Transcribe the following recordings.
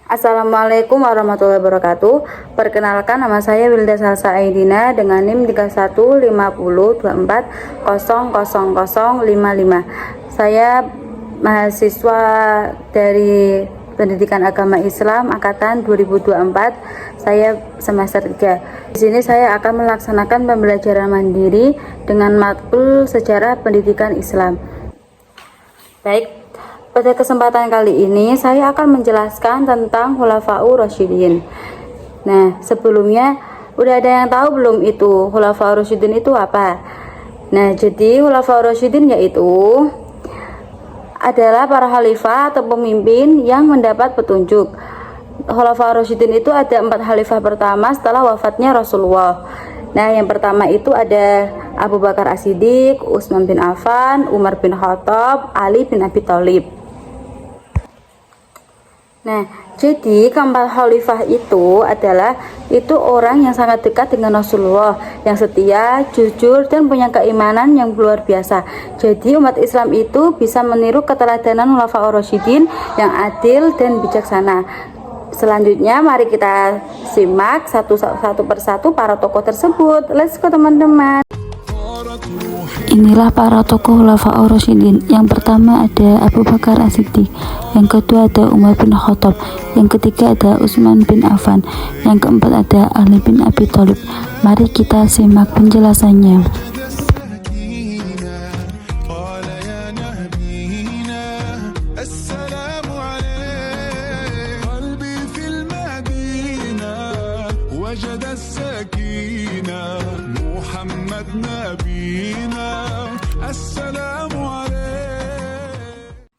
Assalamualaikum warahmatullahi wabarakatuh. Perkenalkan, nama saya Wilda Salsa Aidina dengan NIM 315024000055. Saya mahasiswa dari Pendidikan Agama Islam angkatan 2024. Saya semester 3. Di sini saya akan melaksanakan pembelajaran mandiri dengan matkul Sejarah Pendidikan Islam. Baik, pada kesempatan kali ini saya akan menjelaskan tentang Khulafaur Rasyidin. Nah, sebelumnya udah ada yang tahu belum itu Khulafaur Rasyidin itu apa? Nah, jadi Khulafaur Rasyidin yaitu adalah para khalifah atau pemimpin yang mendapat petunjuk. Khulafaur Rasyidin itu ada 4 khalifah pertama setelah wafatnya Rasulullah. Nah, yang pertama itu ada Abu Bakar As-Siddiq, Utsman bin Affan, Umar bin Khattab, Ali bin Abi Thalib. Nah, jadi keempat khalifah itu adalah orang yang sangat dekat dengan Rasulullah, yang setia, jujur, dan punya keimanan yang luar biasa. Jadi umat Islam itu bisa meniru keteladanan Khulafaur Rasyidin yang adil dan bijaksana. Selanjutnya mari kita simak satu persatu para tokoh tersebut. Let's go teman-teman. Inilah para tokoh Khulafaur Rasyidin. Yang pertama ada Abu Bakar As-Siddiq, yang kedua ada Umar bin Khattab, yang ketiga ada Utsman bin Affan, yang keempat ada Ali bin Abi Thalib. Mari kita simak penjelasannya.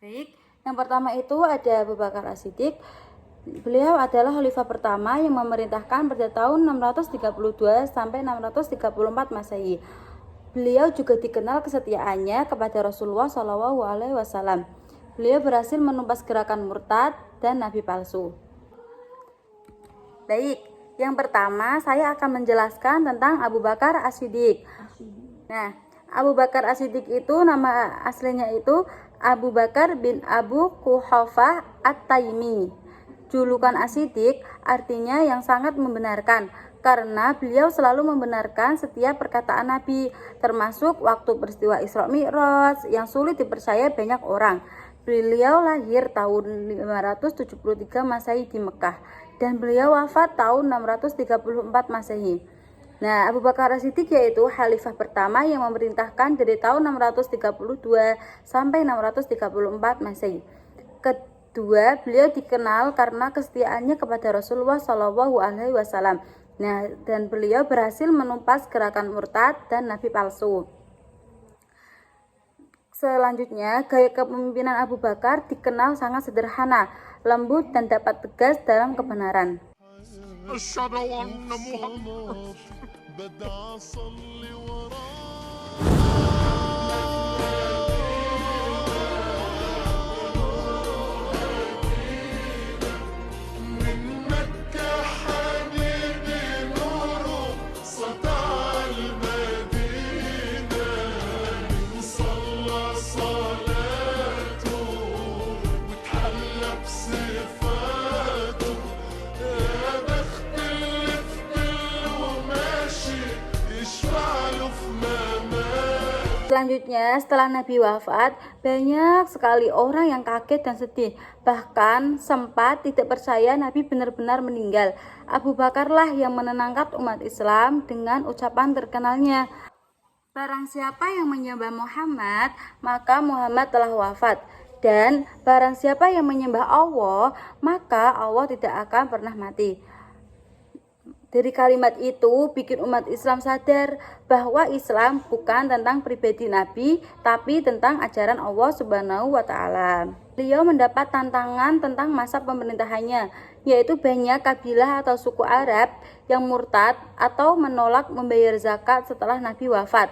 Baik, yang pertama itu ada Abu Bakar As-Siddiq. Beliau adalah khalifah pertama yang memerintahkan pada tahun 632 sampai 634 Masehi. Beliau juga dikenal kesetiaannya kepada Rasulullah SAW. Beliau berhasil menumpas gerakan murtad dan nabi palsu. Baik, yang pertama saya akan menjelaskan tentang Abu Bakar As-Siddiq. Nah, Abu Bakar As-Siddiq itu nama aslinya itu Abu Bakar bin Abu Quhafah At-Taimi. Julukan As-Siddiq artinya yang sangat membenarkan, karena beliau selalu membenarkan setiap perkataan Nabi, termasuk waktu peristiwa Isra Mi'raj yang sulit dipercaya banyak orang. Beliau lahir tahun 573 Masehi di Mekah dan beliau wafat tahun 634 Masehi. Nah, Abu Bakar As-Siddiq yaitu khalifah pertama yang memerintahkan dari tahun 632 sampai 634 Masehi. Kedua, beliau dikenal karena kesetiaannya kepada Rasulullah SAW. Nah, dan beliau berhasil menumpas gerakan murtad dan nabi palsu. Selanjutnya, gaya kepemimpinan Abu Bakar dikenal sangat sederhana, lembut, dan dapat tegas dalam kebenaran. Selanjutnya, setelah Nabi wafat, banyak sekali orang yang kaget dan sedih. Bahkan sempat tidak percaya Nabi benar-benar meninggal. Abu Bakarlah yang menenangkan umat Islam dengan ucapan terkenalnya, "Barang siapa yang menyembah Muhammad, maka Muhammad telah wafat. Dan barang siapa yang menyembah Allah, maka Allah tidak akan pernah mati." Dari kalimat itu bikin umat Islam sadar bahwa Islam bukan tentang pribadi Nabi, tapi tentang ajaran Allah Subhanahu wa Ta'ala. Beliau mendapat tantangan tentang masa pemerintahannya, yaitu banyak kabilah atau suku Arab yang murtad atau menolak membayar zakat setelah Nabi wafat.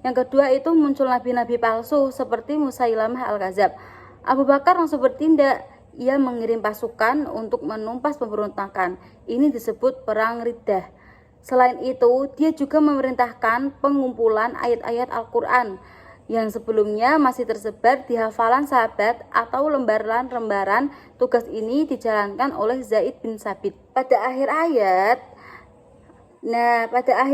Yang kedua itu muncul nabi-nabi palsu seperti Musailamah Al-Kadzab. Abu Bakar langsung bertindak. Ia mengirim pasukan untuk menumpas pemberontakan. Ini disebut Perang Riddah. Selain itu, dia juga memerintahkan pengumpulan ayat-ayat Al-Quran yang sebelumnya masih tersebar di hafalan sahabat atau lembaran-lembaran. Tugas ini dijalankan oleh Zaid bin Sabit. Pada akhir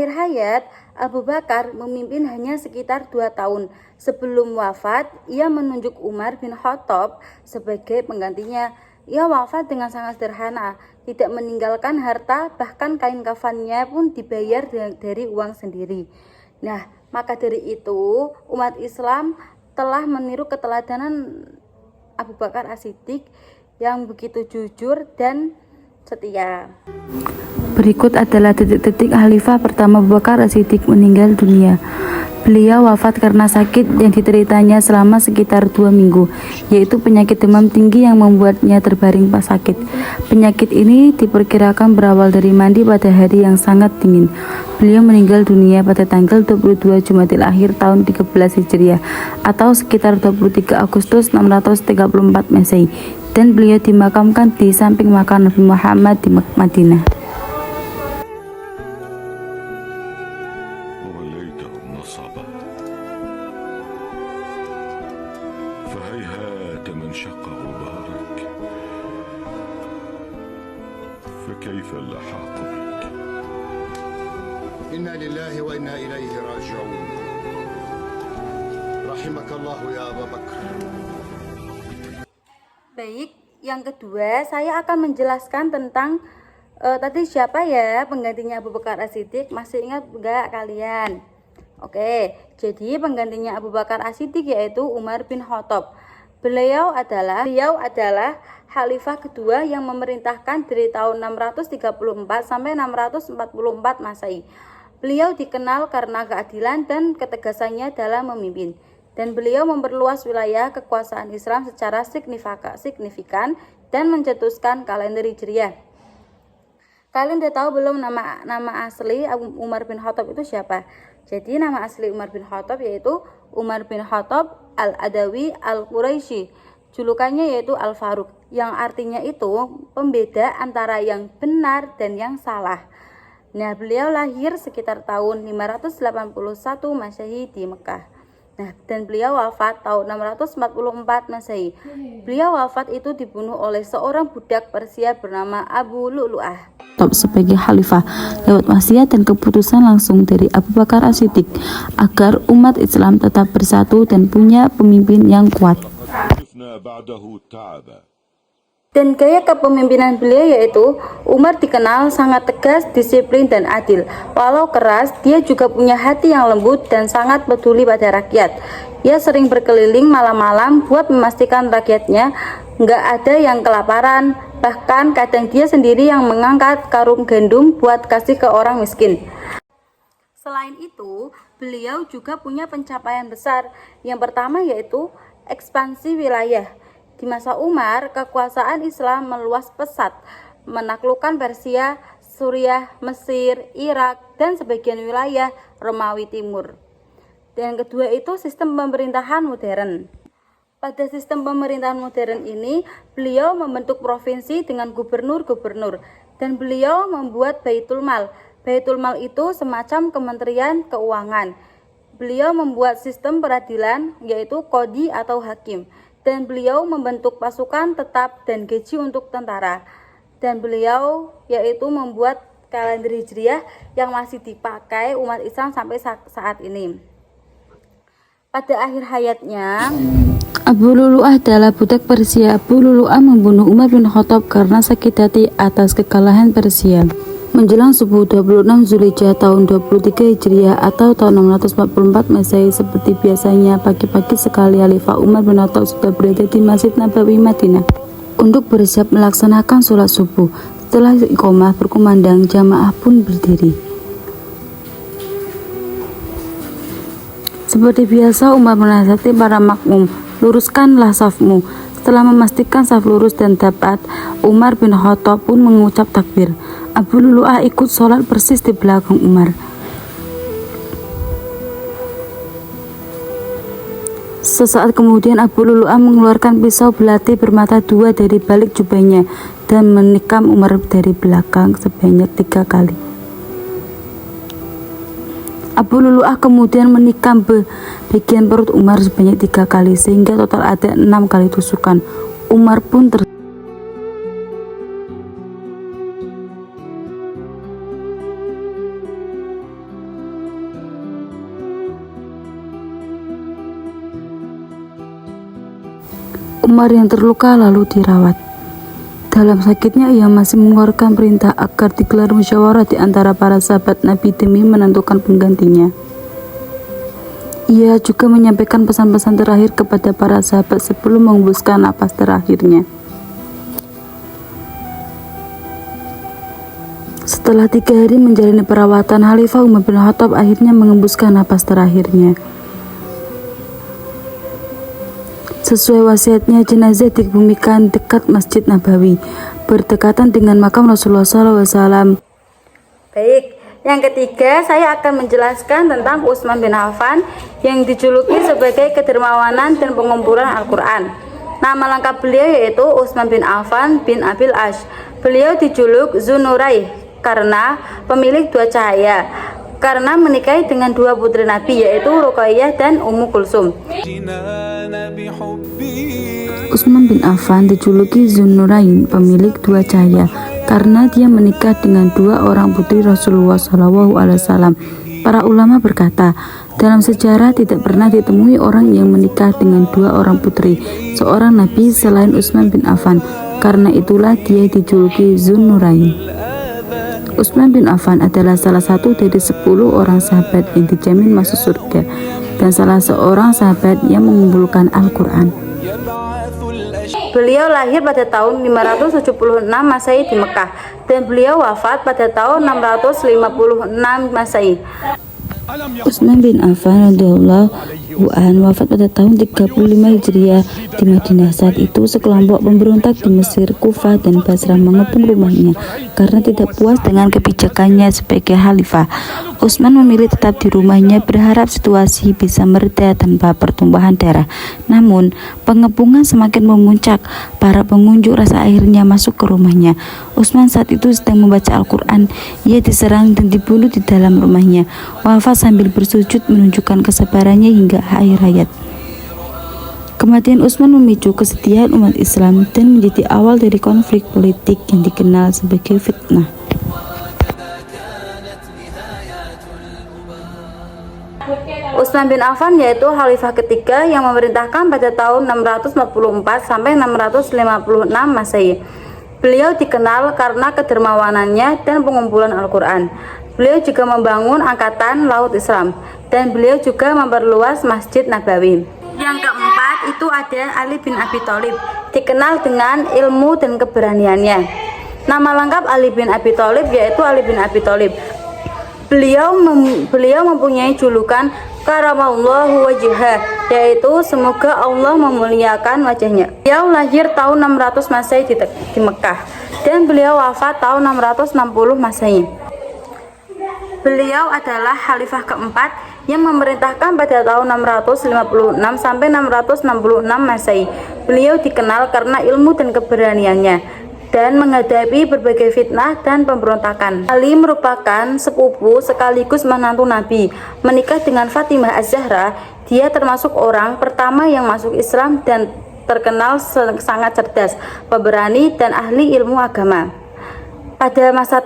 hayat, Abu Bakar memimpin hanya sekitar 2 tahun. Sebelum wafat, ia menunjuk Umar bin Khattab sebagai penggantinya. Ia wafat dengan sangat sederhana, tidak meninggalkan harta, bahkan kain kafannya pun dibayar dari uang sendiri. Nah, maka dari itu umat Islam telah meniru keteladanan Abu Bakar As-Siddiq yang begitu jujur dan setia. Berikut adalah detik-detik Khalifah pertama Abu Bakar As-Siddiq meninggal dunia. Beliau wafat karena sakit yang dideritanya selama sekitar 2 minggu, yaitu penyakit demam tinggi yang membuatnya terbaring pas sakit. Penyakit ini diperkirakan berawal dari mandi pada hari yang sangat dingin. Beliau meninggal dunia pada tanggal 22 Jumadil Akhir tahun 13 Hijriah atau sekitar 23 Agustus 634 Masehi, dan beliau dimakamkan di samping makam Nabi Muhammad di Madinah. فهيهات من شق غبارك فكيف اللحاق بك إنا لله وإنا إليه راجعون رحمك الله يا أبا بكر. Baik, yang kedua saya akan menjelaskan tentang tadi siapa ya penggantinya Abu Bakar As-Siddiq. Masih ingat enggak kalian? Oke, jadi penggantinya Abu Bakar As-Siddiq yaitu Umar bin Khattab. Beliau adalah khalifah kedua yang memerintahkan dari tahun 634 sampai 644 Masehi. Beliau dikenal karena keadilan dan ketegasannya dalam memimpin, dan beliau memperluas wilayah kekuasaan Islam secara signifikan dan mencetuskan kalender Hijriah. Kalian udah tahu belum nama asli Umar bin Khattab itu siapa? Jadi nama asli Umar bin Khattab yaitu Umar bin Khattab Al-Adawi Al-Quraisy. Julukannya yaitu Al-Faruq, yang artinya itu pembeda antara yang benar dan yang salah. Nah, beliau lahir sekitar tahun 581 Masehi di Mekah. Nah, dan beliau wafat tahun 644 Masehi. Beliau wafat itu dibunuh oleh seorang budak Persia bernama Abu Lu'lu'ah sebagai khalifah lewat wasiat dan keputusan langsung dari Abu Bakar As-Siddiq agar umat Islam tetap bersatu dan punya pemimpin yang kuat. Dan gaya kepemimpinan beliau yaitu Umar dikenal sangat tegas, disiplin dan adil. Walau keras, dia juga punya hati yang lembut dan sangat peduli pada rakyat. Ia sering berkeliling malam-malam buat memastikan rakyatnya nggak ada yang kelaparan. Bahkan kadang dia sendiri yang mengangkat karung gandum buat kasih ke orang miskin. Selain itu, beliau juga punya pencapaian besar. Yang pertama yaitu ekspansi wilayah. Di masa Umar, kekuasaan Islam meluas pesat, menaklukkan Persia, Suriah, Mesir, Irak, dan sebagian wilayah Romawi Timur. Dan kedua itu sistem pemerintahan modern. Pada sistem pemerintahan modern ini, beliau membentuk provinsi dengan gubernur-gubernur, dan beliau membuat Baitul Mal. Baitul Mal itu semacam kementerian keuangan. Beliau membuat sistem peradilan, yaitu qadhi atau hakim, dan beliau membentuk pasukan tetap dan gaji untuk tentara. Dan beliau yaitu membuat kalender Hijriah yang masih dipakai umat Islam sampai saat ini. Pada akhir hayatnya, Abu Lu'lu'ah adalah budak Persia. Abu Lu'lu'ah membunuh Umar bin Khattab karena sakit hati atas kekalahan Persia. Menjelang subuh 26 Zulhijjah tahun 23 Hijriah atau tahun 644 Masehi, seperti biasanya pagi-pagi sekali Khalifah Umar bin Khattab sudah berada di Masjid Nabawi Madinah untuk bersiap melaksanakan sholat subuh. Setelah iqamah berkumandang, jamaah pun berdiri. Seperti biasa, Umar menasihati para makmum, luruskanlah safmu. Setelah memastikan saf lurus dan dapat, Umar bin Khattab pun mengucap takbir. Abu Lu'lu'ah ikut sholat persis di belakang Umar. Sesaat kemudian Abu Lu'lu'ah mengeluarkan pisau belati bermata 2 dari balik jubahnya dan menikam Umar dari belakang sebanyak 3 kali. Abu Lulu'ah kemudian menikam bagian perut Umar sebanyak 3 kali sehingga total ada 6 kali tusukan. Umar pun Umar yang terluka lalu dirawat. Dalam sakitnya ia masih mengeluarkan perintah agar digelar musyawarah di antara para sahabat Nabi demi menentukan penggantinya. Ia juga menyampaikan pesan-pesan terakhir kepada para sahabat sebelum mengembuskan napas terakhirnya. Setelah 3 hari menjalani perawatan, Khalifah Umar bin Khattab akhirnya mengembuskan napas terakhirnya. Sesuai wasiatnya, jenazah dikebumikan dekat Masjid Nabawi, berdekatan dengan makam Rasulullah SAW. Baik, yang ketiga saya akan menjelaskan tentang Utsman bin Affan yang dijuluki sebagai kedermawanan dan pengumpulan Al-Quran. Nama lengkap beliau yaitu Utsman bin Affan bin Abil As. Beliau dijuluk Dzunuraih karena pemilik 2 cahaya, karena menikahi dengan 2 putri Nabi yaitu Ruqayyah dan Ummu Kulsum. Utsman bin Affan dijuluki Dzunurain, pemilik 2 cahaya, karena dia menikah dengan 2 orang putri Rasulullah SAW. Para ulama berkata, dalam sejarah tidak pernah ditemui orang yang menikah dengan 2 orang putri seorang Nabi selain Utsman bin Affan. Karena itulah dia dijuluki Dzunurain. Utsman bin Affan adalah salah satu dari 10 orang sahabat yang dijamin masuk surga dan salah seorang sahabat yang mengumpulkan Al-Quran. Beliau lahir pada tahun 576 Masehi di Mekah dan beliau wafat pada tahun 656 Masehi. Utsman bin Affan radhiyallahu anhu wafat pada tahun 35 Hijriah di Madinah. Saat itu sekelompok pemberontak di Mesir, Kufah, dan Basrah mengepung rumahnya karena tidak puas dengan kebijakannya sebagai khalifah. Utsman memilih tetap di rumahnya berharap situasi bisa mereda tanpa pertumpahan darah. Namun, pengepungan semakin memuncak. Para pengunjuk rasa akhirnya masuk ke rumahnya. Utsman saat itu sedang membaca Al-Quran. Ia diserang dan dibunuh di dalam rumahnya. Wafat sambil bersujud menunjukkan kesabarannya hingga akhir hayat. Kematian Utsman memicu kesedihan umat Islam dan menjadi awal dari konflik politik yang dikenal sebagai fitnah. Utsman bin Affan yaitu khalifah ketiga yang memerintahkan pada tahun 644 sampai 656 Masehi. Beliau dikenal karena kedermawanannya dan pengumpulan Al-Quran. Beliau juga membangun angkatan laut Islam dan beliau juga memperluas Masjid Nabawi. Yang keempat itu ada Ali bin Abi Thalib, dikenal dengan ilmu dan keberaniannya. Nama lengkap Ali bin Abi Thalib yaitu Ali bin Abi Thalib. Beliau mempunyai julukan Karamallahu wajhah, yaitu semoga Allah memuliakan wajahnya. Beliau lahir tahun 600 Masehi di Mekah dan beliau wafat tahun 660 Masehi. Beliau adalah khalifah keempat yang memerintahkan pada tahun 656 sampai 666 Masehi. Beliau dikenal karena ilmu dan keberaniannya dan menghadapi berbagai fitnah dan pemberontakan. Ali merupakan sepupu sekaligus menantu Nabi. Menikah dengan Fatimah Az-Zahra, dia termasuk orang pertama yang masuk Islam dan terkenal sangat cerdas, pemberani, dan ahli ilmu agama. Pada masa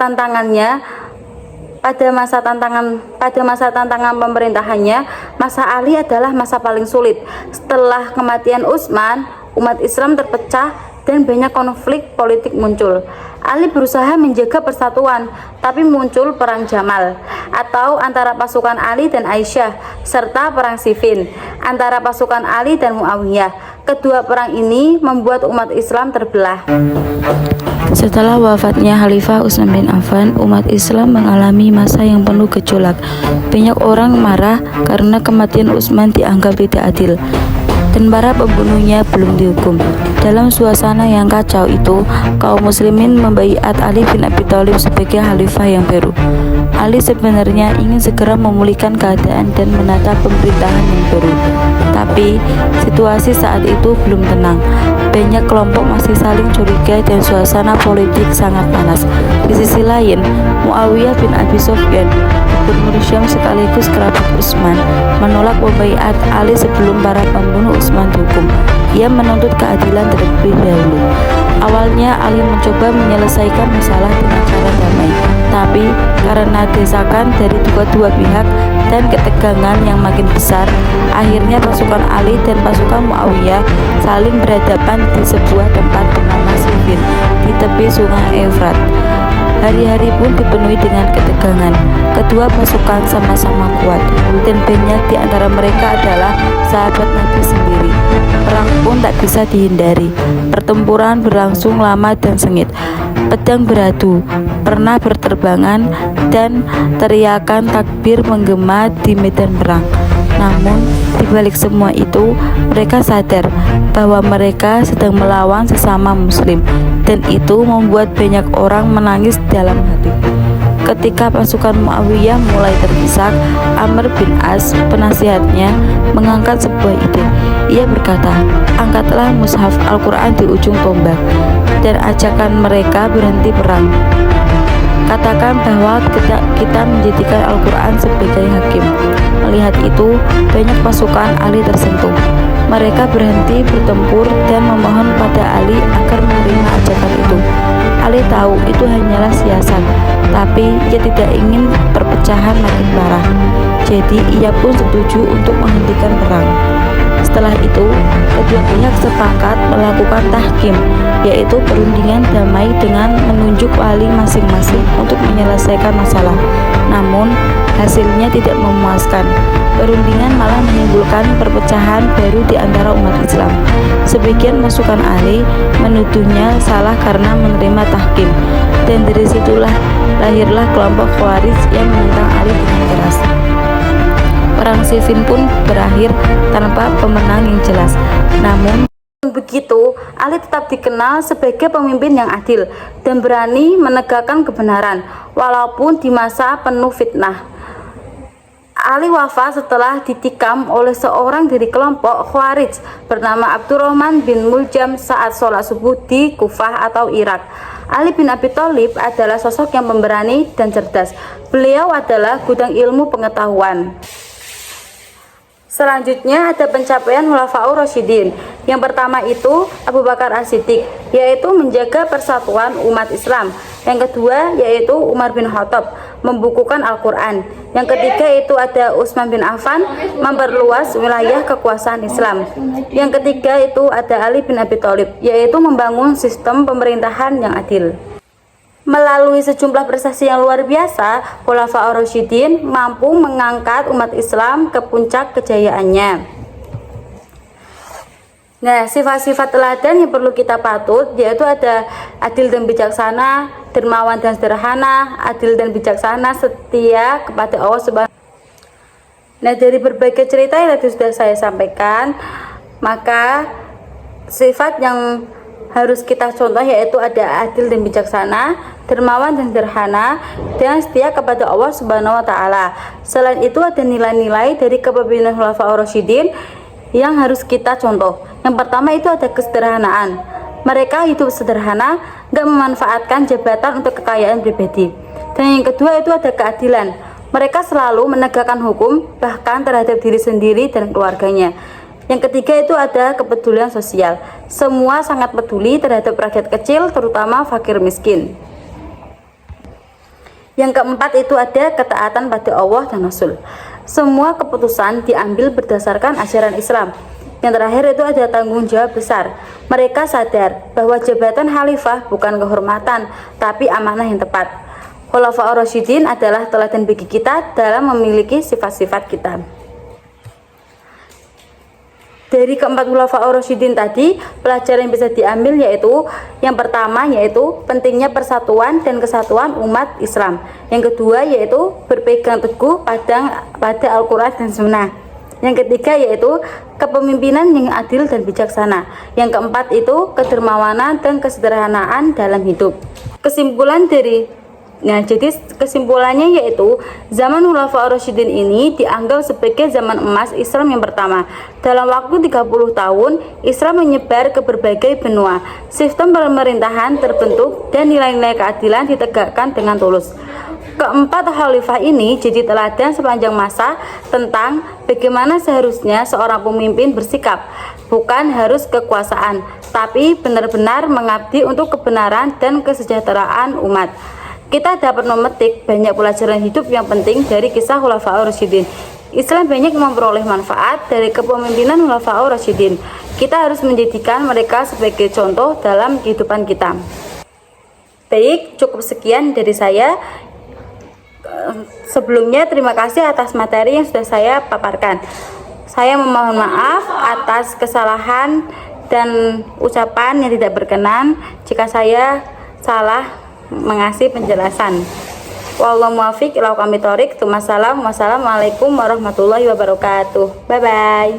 tantangan pemerintahannya, masa Ali adalah masa paling sulit. Setelah kematian Utsman, umat Islam terpecah dan banyak konflik politik muncul. Ali berusaha menjaga persatuan, tapi muncul perang Jamal atau antara pasukan Ali dan Aisyah, serta perang Siffin antara pasukan Ali dan Muawiyah. Kedua perang ini membuat umat Islam terbelah. Setelah wafatnya Khalifah Utsman bin Affan, umat Islam mengalami masa yang penuh gejolak. Banyak orang marah karena kematian Utsman dianggap tidak adil dan para pembunuhnya belum dihukum. Dalam suasana yang kacau itu, kaum muslimin membaiat Ali bin Abi Thalib sebagai khalifah yang baru. Ali sebenarnya ingin segera memulihkan keadaan dan menata pemerintahan yang baru. Tapi situasi saat itu belum tenang. banyak kelompok masih saling curiga dan suasana politik sangat panas. Di sisi lain, Muawiyah bin Abi Sufyan, gubernur Syam sekaligus kerabat Utsman, menolak pembaiat Ali sebelum para pembunuh Utsman dihukum. Ia menuntut keadilan terlebih dahulu. Awalnya Ali mencoba menyelesaikan masalah dengan cara damai, tapi karena desakan dari kedua pihak dan ketegangan yang makin besar, akhirnya pasukan Ali dan pasukan Muawiyah saling berhadapan di sebuah tempat bernama Siffin di tepi sungai Efrat. Hari-hari pun dipenuhi dengan ketegangan. Kedua pasukan sama-sama kuat, dan banyak di antara mereka adalah sahabat Nabi sendiri. Perang pun tak bisa dihindari. Pertempuran berlangsung lama dan sengit. Pedang beradu, pernah berterbangan, dan teriakan takbir menggema di medan perang. Namun, di balik semua itu, mereka sadar bahwa mereka sedang melawan sesama muslim, dan itu membuat banyak orang menangis dalam hati. Ketika pasukan Muawiyah mulai terdesak, Amr bin As, penasihatnya, mengangkat sebuah ide. Ia berkata, "Angkatlah mushaf Al-Quran di ujung tombak, dan ajakan mereka berhenti perang. Katakan bahwa kita menjadikan Al-Quran sebagai hakim." Melihat itu, banyak pasukan Ali tersentuh. Mereka berhenti bertempur dan memohon pada Ali agar menerima ajakan itu. Ali tahu itu hanyalah siasat, tapi ia tidak ingin perpecahan makin parah. Jadi ia pun setuju untuk menghentikan perang. Setelah itu, kedua pihak sepakat melakukan tahkim, yaitu perundingan damai dengan menunjuk wali masing-masing untuk menyelesaikan masalah. Namun, hasilnya tidak memuaskan. Perundingan malah menimbulkan perpecahan baru di antara umat Islam. Sebagian pasukan Ali menuduhnya salah karena menerima tahkim, dan dari situlah lahirlah kelompok Khawarij yang menentang Ali dengan keras. Perang Siffin pun berakhir tanpa pemenang yang jelas. Namun begitu, Ali tetap dikenal sebagai pemimpin yang adil dan berani menegakkan kebenaran walaupun di masa penuh fitnah. Ali wafat setelah ditikam oleh seorang dari kelompok Khawarij bernama Abdurrahman bin Muljam saat sholat subuh di Kufah atau Irak. Ali bin Abi Thalib adalah sosok yang pemberani dan cerdas. Beliau adalah gudang ilmu pengetahuan. Selanjutnya ada pencapaian Khulafaur Rasyidin. Yang pertama itu Abu Bakar As-Siddiq, yaitu menjaga persatuan umat Islam. Yang kedua yaitu Umar bin Khattab, membukukan Al-Quran. Yang ketiga itu ada Utsman bin Affan, memperluas wilayah kekuasaan Islam. Yang ketiga itu ada Ali bin Abi Thalib, yaitu membangun sistem pemerintahan yang adil. Melalui sejumlah prestasi yang luar biasa, Khulafaur Rasyidin mampu mengangkat umat Islam ke puncak kejayaannya. Nah, sifat-sifat teladan yang perlu kita patut yaitu ada adil dan bijaksana, dermawan dan sederhana, adil dan bijaksana, setia kepada Allah Subhanahu. Nah, dari berbagai cerita yang tadi sudah saya sampaikan, maka sifat yang harus kita contoh yaitu ada adil dan bijaksana, dermawan dan sederhana, dan setia kepada Allah Subhanahu wa taala. Selain itu ada nilai-nilai dari kepemimpinan Khulafaur Rasyidin yang harus kita contoh. Yang pertama itu ada kesederhanaan. Mereka hidup sederhana, gak memanfaatkan jabatan untuk kekayaan pribadi. Dan yang kedua itu ada keadilan. Mereka selalu menegakkan hukum, bahkan terhadap diri sendiri dan keluarganya. Yang ketiga itu ada kepedulian sosial. Semua sangat peduli terhadap rakyat kecil, terutama fakir miskin. Yang keempat itu ada ketaatan pada Allah dan Rasul. Semua keputusan diambil berdasarkan ajaran Islam. Yang terakhir itu ada tanggung jawab besar. Mereka sadar bahwa jabatan khalifah bukan kehormatan, tapi amanah yang tepat. Khulafaur Rasyidin adalah teladan bagi kita dalam memiliki sifat-sifat kita. Dari keempat Khulafaur Rasyidin tadi, pelajaran yang bisa diambil yaitu yang pertama yaitu pentingnya persatuan dan kesatuan umat Islam. Yang kedua yaitu berpegang teguh pada Al-Quran dan Sunnah. Yang ketiga yaitu kepemimpinan yang adil dan bijaksana. Yang keempat itu kedermawanan dan kesederhanaan dalam hidup. Kesimpulan dari Nah, jadi kesimpulannya yaitu zaman Khulafaur Rasyidin ini dianggap sebagai zaman emas Islam yang pertama. Dalam waktu 30 tahun, Islam menyebar ke berbagai benua. Sistem pemerintahan terbentuk dan nilai-nilai keadilan ditegakkan dengan tulus. Keempat khalifah ini jadi teladan sepanjang masa tentang bagaimana seharusnya seorang pemimpin bersikap, bukan harus kekuasaan, tapi benar-benar mengabdi untuk kebenaran dan kesejahteraan umat. Kita dapat memetik banyak pelajaran hidup yang penting dari kisah Khulafaur Rasyidin. Islam banyak memperoleh manfaat dari kepemimpinan Khulafaur Rasyidin. Kita harus menjadikan mereka sebagai contoh dalam kehidupan kita. Baik, cukup sekian dari saya. Sebelumnya terima kasih atas materi yang sudah saya paparkan. Saya memohon maaf atas kesalahan dan ucapan yang tidak berkenan jika saya salah mengasih penjelasan. Wallahu muwaffiq ila aqwamit thoriq. Wassalamualaikum warahmatullahi wabarakatuh. Bye bye.